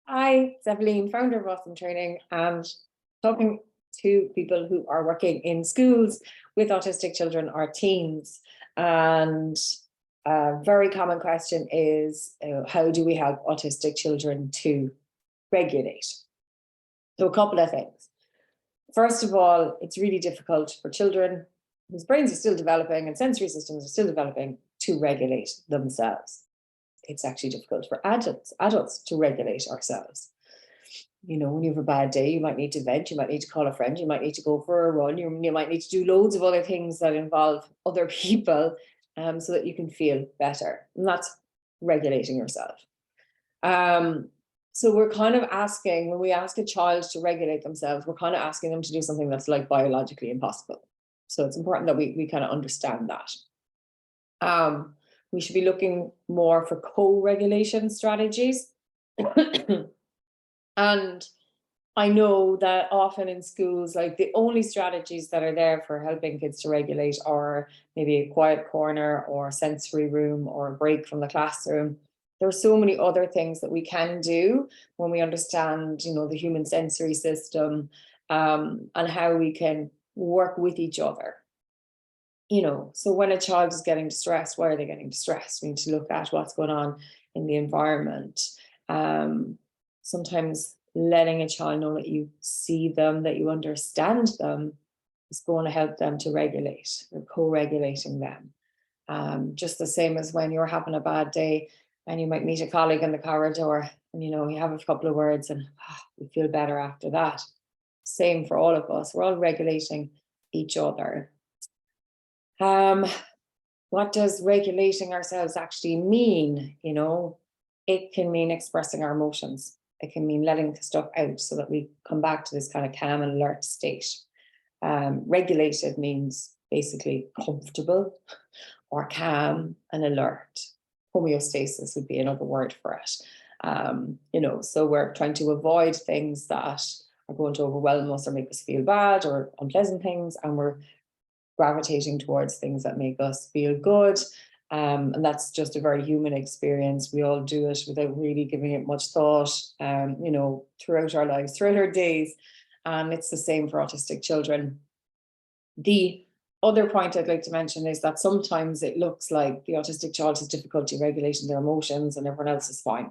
Hi, it's Evelyn, founder of Awesome Training, and talking to people who are working in schools with autistic children or teens. And a very common question is, how do we help autistic children to regulate? So a couple of things. First of all, it's really difficult for children whose brains are still developing and sensory systems are still developing to regulate themselves. It's actually difficult for adults to regulate ourselves. When you have a bad day, you might need to vent, you might need to call a friend, you might need to go for a run, you might need to do loads of other things that involve other people, so that you can feel better. And that's regulating yourself. So we're kind of asking, when we ask a child to regulate themselves, we're kind of asking them to do something that's like biologically impossible. So it's important that we kind of understand that. We should be looking more for co-regulation strategies. And I know that often in schools, like the only strategies that are there for helping kids to regulate are maybe a quiet corner or a sensory room or a break from the classroom. There are so many other things that we can do when we understand, the human sensory system, and how we can work with each other. So when a child is getting distressed, why are they getting distressed? We need to look at what's going on in the environment. Sometimes letting a child know that you see them, that you understand them, is going to help them to regulate or co-regulating them. Just the same as when you're having a bad day and you might meet a colleague in the corridor and, you have a couple of words and you feel better after that. Same for all of us. We're all regulating each other. What does regulating ourselves actually mean? It can mean expressing our emotions. It can mean letting the stuff out so that we come back to this kind of calm and alert state. Regulated means basically comfortable or calm and alert. Homeostasis would be another word for it. So we're trying to avoid things that are going to overwhelm us or make us feel bad, or unpleasant things, and we're gravitating towards things that make us feel good. And that's just a very human experience. We all do it without really giving it much thought, throughout our lives, throughout our days. And it's the same for autistic children. The other point I'd like to mention is that sometimes it looks like the autistic child has difficulty regulating their emotions and everyone else is fine.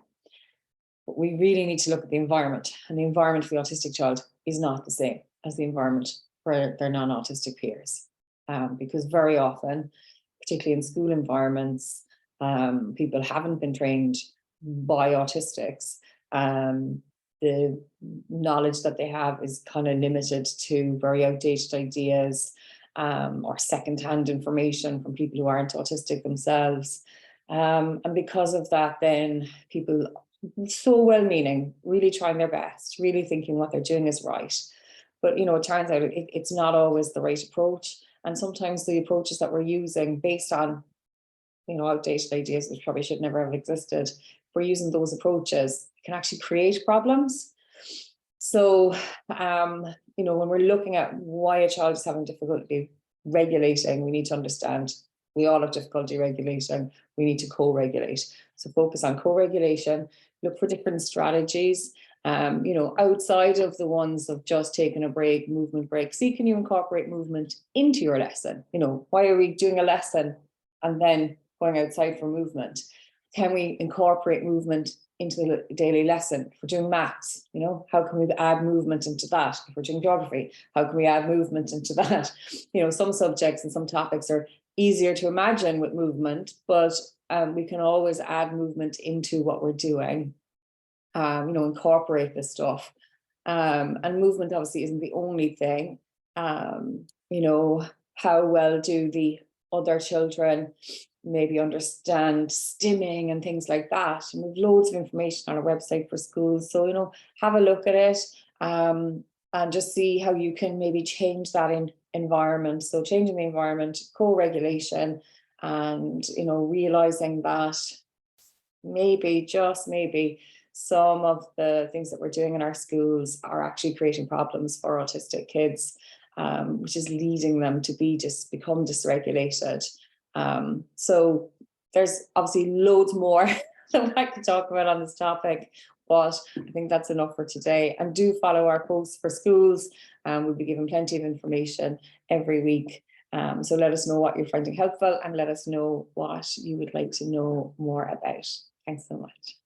But we really need to look at the environment, and the environment for the autistic child is not the same as the environment for their non-autistic peers. Because very often, particularly in school environments, people haven't been trained by autistics. The knowledge that they have is kind of limited to very outdated ideas, or secondhand information from people who aren't autistic themselves. And because of that, then people, so well-meaning, really trying their best, really thinking what they're doing is right. But, it turns out it's not always the right approach. And sometimes the approaches that we're using based on, outdated ideas, which probably should never have existed, if we're using those approaches, it can actually create problems. So, when we're looking at why a child is having difficulty regulating, we need to understand we all have difficulty regulating. We need to co-regulate. So focus on co-regulation, look for different strategies. Outside of the ones of just taking a break, movement break, see, can you incorporate movement into your lesson? Why are we doing a lesson and then going outside for movement? Can we incorporate movement into the daily lesson? If we're doing maths, how can we add movement into that? If we're doing geography, how can we add movement into that? Some subjects and some topics are easier to imagine with movement, but we can always add movement into what we're doing. Incorporate this stuff. And movement obviously isn't the only thing. How well do the other children maybe understand stimming and things like that? And we've loads of information on our website for schools. So, have a look at it, and just see how you can maybe change that in environment. So changing the environment, co-regulation, and, realizing that maybe, just maybe, some of the things that we're doing in our schools are actually creating problems for autistic kids, which is leading them to become dysregulated. So there's obviously loads more that I could talk about on this topic. But I think that's enough for today. And do follow our posts for schools. We'll be giving plenty of information every week. So let us know what you're finding helpful and let us know what you would like to know more about. Thanks so much.